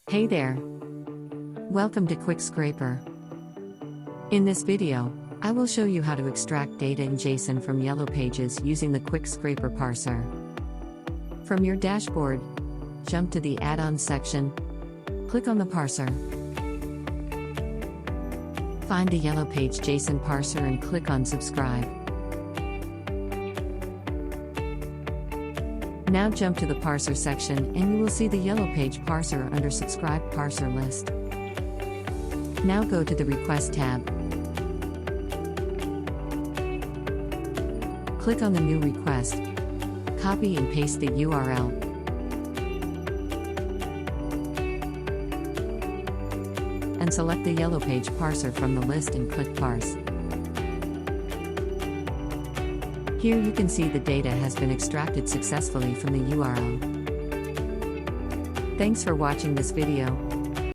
Hey there! Welcome to QuickScraper. In this video, I will show you how to extract data in JSON from YellowPages using the QuickScraper parser. From your dashboard, jump to the Add-ons section, click on the parser. Find the YellowPage JSON parser and click on Subscribe. Now jump to the parser section and you will see the YellowPage parser under Subscribe Parser list. Now go to the Request tab. Click on the new request. Copy and paste the URL. And select the YellowPage parser from the list and click Parse. Here you can see the data has been extracted successfully from the URL. Thanks for watching this video.